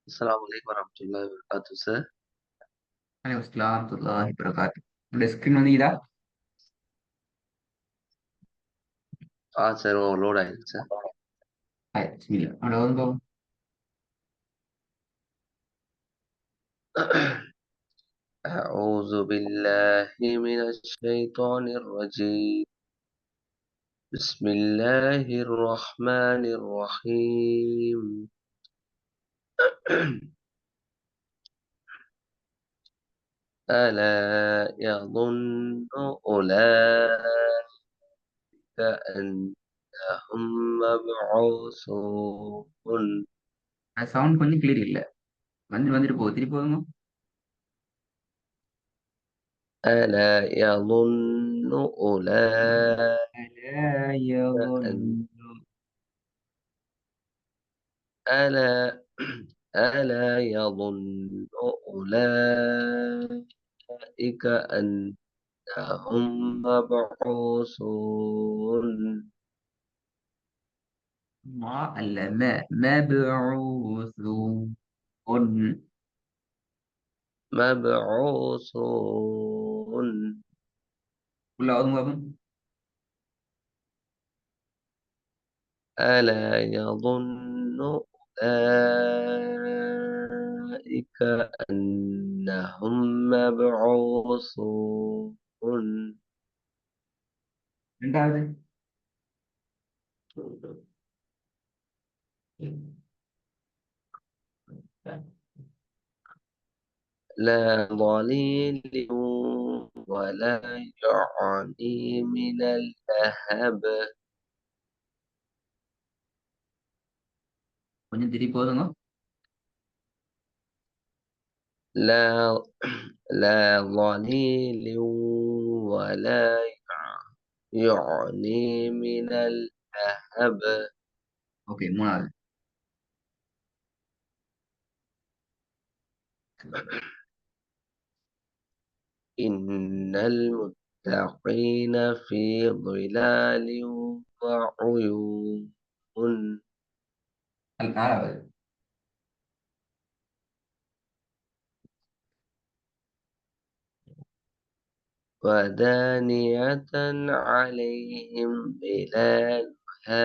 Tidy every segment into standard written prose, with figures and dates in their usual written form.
السلام عليكم ورحمة الله وبركاته sir. Waalaikumsalam warahmatullahi wabarakatuh. Udah screen வந்து இதா? sir load ஆயிருக்கு sir. Hai, bismillah. Ada orang kau? أعوذ بالله من الشيطان الرجيم. بسم الله الرحمن الرحيم. ألا يظن أولئك أنهم مبعوثون. Sound கொஞ்சம் clear இல்ல. வந்துட்டு போகுது. திருப்பி போதுங்க. ألا يظن أولئك ألا يظن ألا ألا يظن أولئك أنهم مبعوثون. ما ألا ما مبعوثون. مبعوثون. Ulah orang apa? ألا يظن أولئك أنهم مبعوثون. ரெண்டாவது. لا ضليل ولا يعني من اللهب. கொஞ்சம் திருப்பி போதுங்க. لا لا ظليل ولا يعني من اللهب. ஓகே, மூணாவது. إن المتقين في ظلال وعيون. நாலாவது. ودانية عليهم ظلالها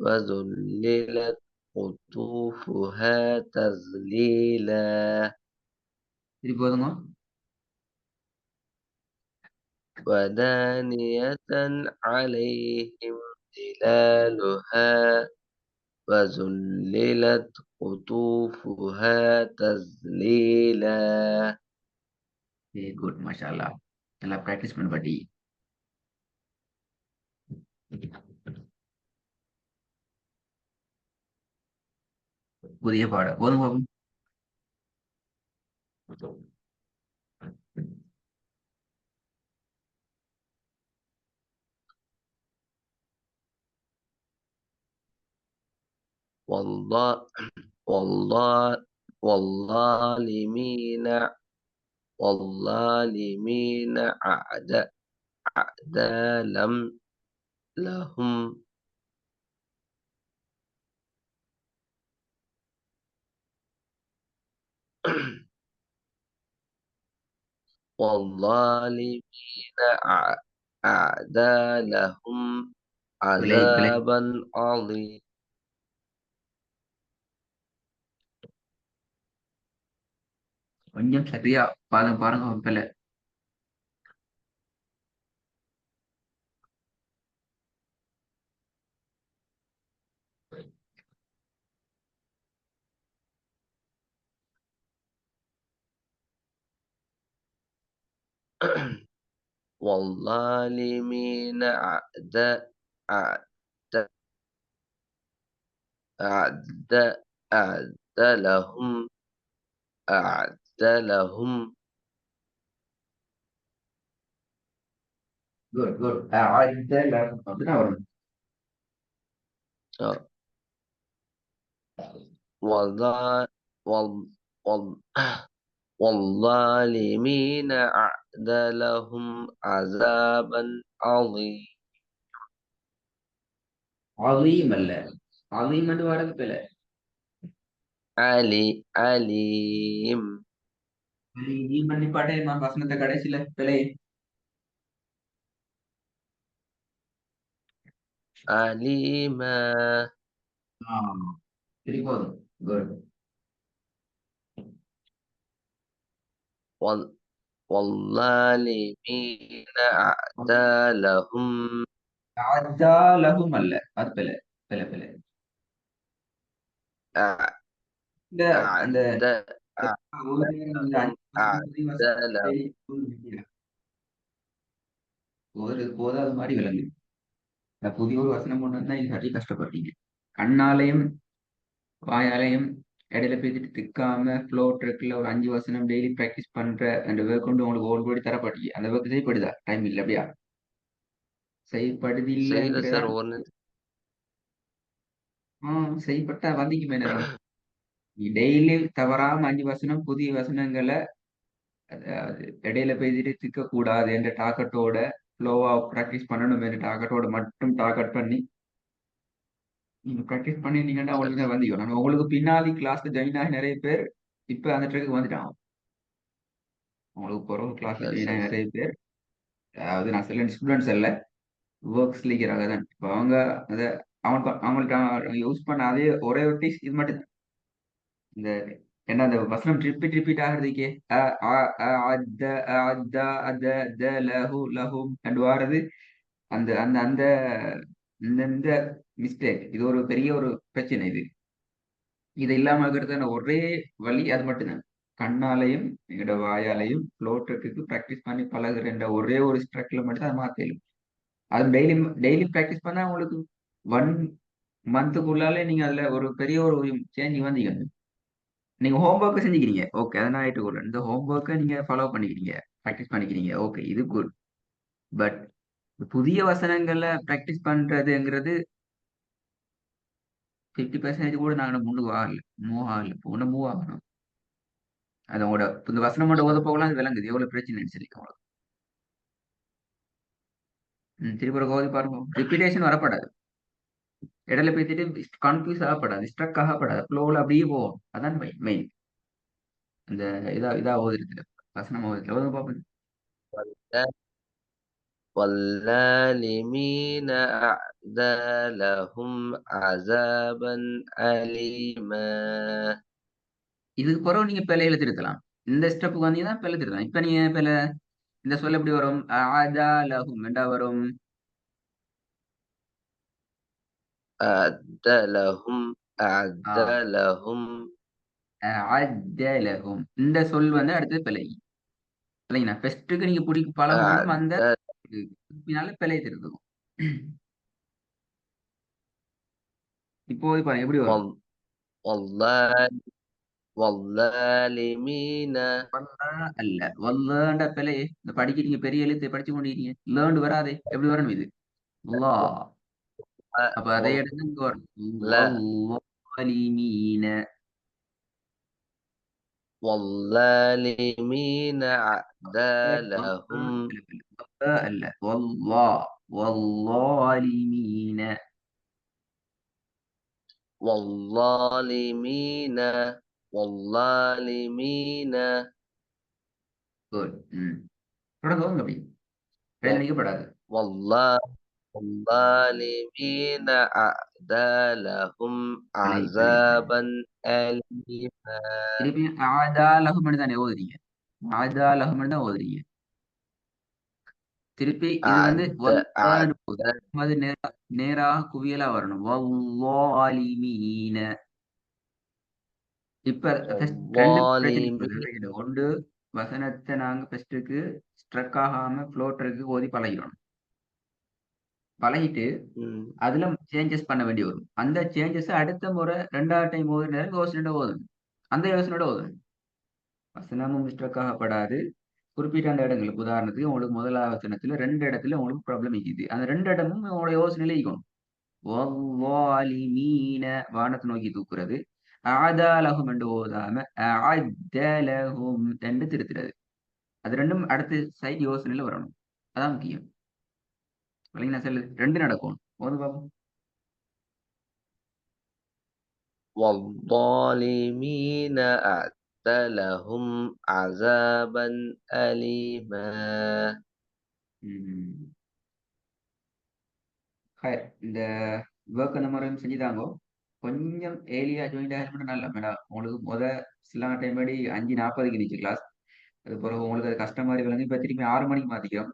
وذللت قطوفها تذليلا. திருப்பி போதுங்க. ودانية عليهم ظلالها وذللت قطوفها تذليلا. வெரி குட், மாஷா அல்லாஹ். நல்லா ப்ராக்டிஸ் பண்ண பாட்டி. புதிய பாடம் போதும் பாப்போம். والله والله والظالمين والظالمين أعداء لهم. والظالمين أعدى لهم பிழை பிழை. عذابا عظيما. கொஞ்சம் சரியா பாருங்க பாருங்க பிள்ளை. والظالمين أعد أعد لهم أعد لهم குட் குட். அப்படிதான் வரும். والظا- وال- وال- والظالمين أعد لهم عذابا عظيما. அலீம் அல்ல. அலீம் என்று வரது பிள்ளை. அலீம். நீ பண்ணி பாட்டேமா வசனத்தை கடைசியில பிழை. அலீமா. ஆ, சரி போதும். குட். வல் வல்லாலிமீன அஅதலஹும். அஜாலஹும் அல்ல, அது பிழை. பிழை பிழை. அ- இந்த அந்த அஅத ஒரு நேரம் இந்த அஅதலஹும் 5 வசனம் புதிய அஅதலஹும். வசனம் ஒரு போதாது மாதிரி விளங்கு. புதிய ஒரு வசனம் கொண்டு வந்தா இது சரி கஷ்டப்பட்டீங்க. கண்ணாலையும் வாயாலையும் இடையில பேசிட்டு திக்காம ஃப்ளோ ட்ரெக்ல ஒரு 5 வசனம் டெய்லி ப்ராக்டிஸ் பண்ற அந்த ஒர்க் கொண்டு உங்களுக்கு ஓல்படி தரப்பட்டீங்க. அந்த ஒர்க் செய்யப்படுதா? டைம் இல்லை அப்படியா? செய்யப்படுது செய்யல சார் இல்லைங்கிறதான். ஒன்று. செய்யப்பட்டா வந்திக்குமே என்னது. நீ டெய்லி தவறாம 5 வசனம் புதிய வசனங்களை அதாவது இடையில பேசிட்டு திக்க கூடாது என்ற டாக்கெட்டோட ஃப்ளோவா ப்ராக்டிஸ் பண்ணணும் என்ற டாக்கெட்டோட மட்டும் டாக்கெட் பண்ணி நீங்க ப்ராக்டிஸ் பண்ணிருந்தீங்கன்னா சரி உங்களுக்கு தான் வந்திக்கும். நான் உங்களுக்கு பின்னாடி கிளாஸ்ல ஜாயின் ஆகி நிறைய பேர் இப்ப அந்த ட்ரெக்கு வந்துட்டாங்க. உங்களுக்கு பிறகு கிளாஸ்ல சரி ஜாயின் சரி ஆகி சரி. நிறைய பேர், அதாவது நான் சில ஸ்டூடெண்ட்ஸ் அல்ல, ஒர்க்ஸ் லீக்கராக தான். இப்போ அவங்க அதை அவங்கள்ட்ட யூஸ் பண்ண அதே ஒரே ஒரு டீஸ் இது மட்டும் தான். இந்த என்ன அந்த வசனம் ரிப்பீட் ஆகிறதுக்கே அ ஆ அ அத்த அத்த அத த லஹு லஹும் அண்ட் வாரது அந்த அந்த அந்த இந்த மிஸ்டேக் இது ஒரு பெரிய ஒரு பிரச்சனை இது. இது இல்லாம இருக்கிறது ஒரே வழி அது மட்டும்தான். கண்ணாலையும் எங்களோட வாயாலையும் ஃப்ளோ ட்ரெக்குக்கு ப்ராக்டிஸ் பண்ணி பழகுற ஒரே ஒரு ஸ்ட்ரக்ல மட்டும் அதை மாத்தலும். அது டெய்லி டெய்லி ப்ராக்டிஸ் பண்ணா உங்களுக்கு 1 மந்த்துக்குள்ளாலே நீங்க அதுல ஒரு பெரிய ஒரு சேஞ்ச் வந்தீங்க. நீங்க ஹோம்ஒர்க் செஞ்சுக்கிறீங்க, ஓகே, அதை நான் ஏற்றுக்கொள்றேன். இந்த ஹோம்ஒர்க்கை நீங்க ஃபாலோ பண்ணிக்கிறீங்க, ப்ராக்டிஸ் பண்ணிக்கிறீங்க, ஓகே, இது குட். பட் புதிய வசனங்களை ப்ராக்டிஸ் பண்றதுங்கிறது 50% கூட நாங்க முன்னுக்கு ஆகல, மூவ் ஆகணும். அது உங்களோட இந்த வசனம் மட்டும் ஓத போகலாம், அது விளங்குது எவ்வளவு பிரச்சனைன்னு சொல்லி உங்களுக்கு. திருப்பி ஒரு கோதி பாருங்க. ரிப்பீட்டேஷன் வரப்படாது, இடையில பேசிட்டு கன்ஃபியூஸ் ஆகப்படாது, ஸ்ட்ரக் ஆகப்படாது, ஃப்ளோவில் அப்படியே போகும். அதான் மெயின். இந்த இதா ஓதுறதுல வசனம் ஓதுறதுல ஓதுங்க பார்ப்போம். والظالمين أعد لهم عذابا أليما. இதுக்கு பிறகு நீங்க பிழையில திருத்தலாம். இந்த ஸ்டெப்புக்கு வந்தீங்கன்னா பிழை திருத்தலாம். இப்ப நீங்க பிழை இந்த சொல்ல எப்படி வரும்? ஆதா லஹும் என்றா வரும். أعد لهم أعد ஆ, لهم. அஅத்த லஹும் இந்த சொல் வந்து அடுத்தது பிழை. இல்லைங்களா? ஃபர்ஸ்ட்டுக்கு நீங்க பழகணும். அந்த أعد பின்னால பிழையை திருத்தணும். இப்போது பாருங்க எப்படி வரும். وال- والله والظالمين. வல்லா அல்ல, வல்லண்ட பிழை. இந்த படிக்கிறீங்க, பெரிய எழுத்து படிச்சு கொண்டிருக்கீங்க, லேர்ன்டு வராதே, எப்படி வரணும் இது? லா. அப்ப அதே இடத்துல இங்க வரணும். والله வல்லாலிமீன. والظالمين أعد لهم. அல்ல, வல்லா வல்லாலிமீன. والظالمين والظالمين. குட். தொடர்ந்து வாங்க அப்படி. இடையில நிக்கப்படாது. والله والظالمين أعد لهم பிழை பிழை பிழை. عذابا أليما. திருப்பி ஆதா லஹுமனு தானே ஓதுறீங்க. ஆதா லஹுமனு தான் ஓதுறீங்க. திருப்பி இது வந்து أعد வல்லான்னு போகுது. أعد அது நேராக குவியலா வரணும். வல்லாலிமீன. இப்ப first ரெண்டு பிரச்சனை والظالمين. இருக்குது. ஒன்று, வசனத்தை நாங்க ஃபர்ஸ்ட்டுக்கு ஸ்ட்ரக் ஆகாம ஃப்ளோட்டருக்கு ஓதி பழகிறோம். பழகிட்டு அதுல சேஞ்சஸ் பண்ண வேண்டி வரும். அந்த சேஞ்சஸ் அடுத்த முறை 2வது டைம் ஓதுற நேரம் யோசனையோட ஓதணும். அந்த யோசனையோட ஓதணும். வசனமும் ஸ்ட்ரக் ஆகப்படாது. குறிப்பிட்ட அந்த இடங்களுக்கு உதாரணத்துக்கு உங்களுக்கு முதலாவது வசனத்துல 2 இடத்துல உங்களுக்கு ப்ராப்ளம் இருக்குது. அந்த 2 இடமும் உங்களோட யோசனையில இருக்கணும். வல்லாலிமீன வானத்தை நோக்கி தூக்குறது. ஆதாலகும் என்று ஓதாம அஅத்தலஹும் என்று திருத்துறது. அது ரெண்டும் அடுத்து சைட் யோசனையில வரணும். அதான் முக்கியம். இல்லைங்களா? செல்லு ரெண்டு நடக்கும். ஓது பாப்போம். والظالمين أعد لهم عذابا أليما. ம். இந்த ஒர்க் அந்த மாதிரி செஞ்சுதாங்கோ கொஞ்சம் ஏர்லியா ஜாயின் ஆகிட்டு நல்லா மேடம் உங்களுக்கு சில டைம் படி 5:40க்கு இருந்துச்சு கிளாஸ். அது பிறகு உங்களுக்கு அது கஷ்டம் மாதிரி விளங்கு. இப்ப திருப்பி 6 மணிக்கு மாத்திக்கிறோம்.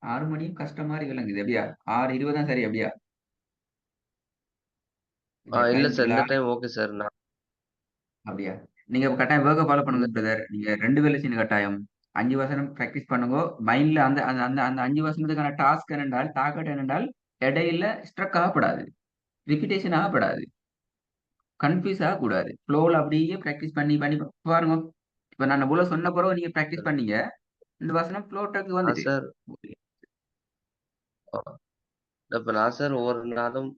6 மணியும் கஷ்டம் மாதிரி விளங்குது எப்படியா? 6:20 தான் சரி எப்படியா? இந்த இல்ல டைம் சார். இல்ல இந்த டைம் ஓகே சார். அப்படியா? நீங்க கட்டாயம் ஒர்க்க ஃபாலோ இந்த பண்ணுங்க பிரதர். நீங்க 2 வேலை செய்யணும் கட்டாயம். 5 வசனம் பிராக்டிஸ் பண்ணுங்க. மைண்ட்ல அந்த அந்த அந்த அந்த 5 வசனத்துக்கான டாஸ்க் என்னென்றால் டார்கெட் என்னென்றால் இடையில ஸ்ட்ரக் ஆகப்படாது. ரிப்பிட்டேஷன் ஆகப்படாது. கன்ஃப்யூஸ் ஆகக்கூடாது. ஃப்ளோல அப்படியே பிராக்டிஸ் பண்ணி பண்ணி பாருங்க. இப்ப நான் இவ்வளவு சொன்ன பிறகு நீங்க பிராக்டிஸ் பண்ணீங்க. இந்த வசனம் ஃப்ளோ ட்ராக் வந்துட்டு. சார். அ இப்ப நான் சார் ஒவ்வொரு நாளும்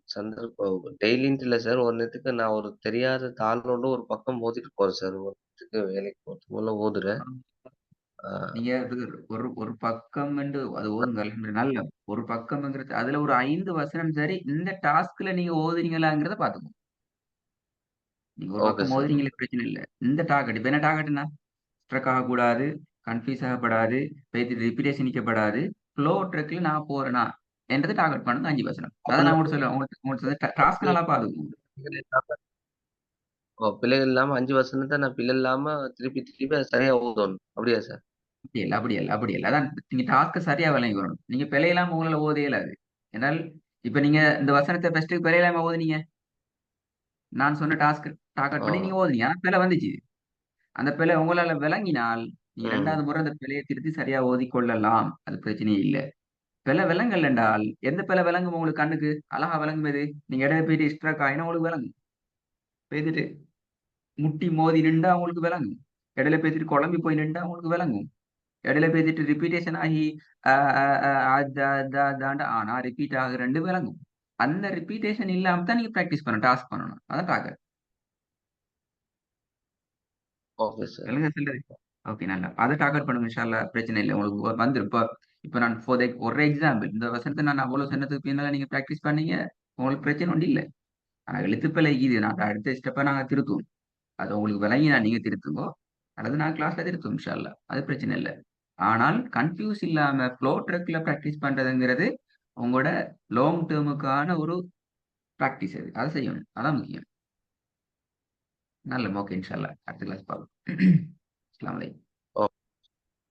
டெய்லின்ட்டு இல்ல சார். ஒரு நேரத்துக்கு நான் ஒரு தெரியாத தாளோட ஒரு பக்கம் ஓதிட்டு போறேன் சார். ஒரு இடத்துக்கு வேலைக்கு போறதுக்கு முன்ன ஓதுறேன். ஆ நீங்க ஒரு ஒரு பக்கம் என்று அது ஓதுங்க. நல்ல ஒரு பக்கம்ங்கிறது அதுல ஒரு 5 வசனம் சரி இந்த டாஸ்க்ல நீங்க ஓதுறீங்களாங்கிறத பாத்துக்கோங்க. நீங்க ஒரு ஓகே பக்கம் சார். மோதுறீங்களே பிரச்சனை இல்ல. இந்த டார்கெட் இப்ப என்ன டார்கெட்னா, ஸ்ட்ரக் ஆகக்கூடாது, கன்ஃப்யூஸ் ஆகப்படாது, ரிப்பிட்டேஷன் நிக்கப்படாது. ஃப்ளோ ட்ரக்ல நான் போறேனா என்றத டார்கெட் பண்ணுங்க 5 வசனம். அதான் நான் அப்பல்லாம் உங்களுக்கு சொல்லுவேன். உங்களுக்கு டாஸ்க் நல்லா பாத்துக்கோங்க. பிழைகள் இல்லாம 5 வசனத்த நான் பிழை இல்லாம திருப்பி திருப்பி அத சரியா ஓதணும். அப்படியா சார்? அப்படி இல்ல, அப்படி இல்ல, அப்படி இல்ல. அதான் நீங்க டாஸ்க்க சரியா விளங்கிக்கணும். நீங்க பிழையில்லாம உங்களால ஓத இயலாது. ஏனால் இப்ப நீங்க இந்த வசனத்த ஃபர்ஸ்ட்டு பிழையில்லாம ஓதுனீங்க. நான் சொன்ன டார்கெட் பண்ணி ஆ. நீங்க ஓதுனீங்க. ஆனா பிழை வந்துச்சு. அந்த பிழை உங்களால விளங்கினால், நீங்க ம். 2வது முறை அந்த பிழைய திருத்தி சரியா ஓதிக்கொள்ளலாம். அது பிரச்சனையே இல்ல. பிழை விளங்கல் என்றால், எந்த பிழை விளங்கும் உங்களுக்கு கண்ணுக்கு? அழகா விளங்கும் எது? நீங்க இடையில போயிட்டு ஸ்ட்ரக் ஆயினா உங்களுக்கு விளங்கும். போயிட்டு முட்டி மோதி நின்றா உங்களுக்கு விளங்கும். இடையில போயிட்டு குழம்பி போய் நின்றா உங்களுக்கு விளங்கும். இடையில போயிட்டு ரிப்பீட்டேஷன் ஆகி அ அ அ தாண்டா ஆனா ரிப்பீட் ஆகுறண்டு விளங்கும். அந்த ரிப்பீட்டேஷன் இல்லாம தான் நீங்க பிராக்டிஸ் பண்ணணும். டாஸ்க் பண்ணணும். அதான் டார்கெட். Okay sir. விளங்குதா சொல்றது? ஓகே நல்லா. அத டார்கெட் பண்ணுங்க இன்ஷா அல்லாஹ். பிரச்சனை இல்ல. உங்களுக்கு வந்துரும். இப்ப இப்ப நான் ஃபார் ஒரு எக்ஸாம்பிள் இந்த வசனத்த நான் அவ்வளவு சொன்னதுக்கு பின்னால நீங்க பிராக்டிஸ் பண்ணீங்க. உங்களுக்கு பிரச்சனை ஒண்ணும் இல்ல. ஆனா எழுத்துப்பிழை இது. நான் அடுத்த ஸ்டெப்ப நாங்க திருத்துவோம். அது உங்களுக்கு விளங்கினா நீங்க திருத்துங்கோ. அல்லது நான் கிளாஸ்ல திருத்துவோம் இன்ஷா அல்லாஹ். அது பிரச்சனை இல்ல. ஆனால் கன்ஃப்யூஸ் இல்லாம ஃப்ளோ ட்ரக்ல பிராக்டிஸ் பண்றதுங்கிறது உங்களோட லாங் டெர்முக்கான ஒரு பிராக்டிஸ் அது. அத செய்யணும். அதான் முக்கியம். நல்ல ஓகே இன்ஷா அல்லாஹ். அடுத்த கிளாஸ் பார்ப்போம். அஸ்ஸலாமு அலைக்கும்.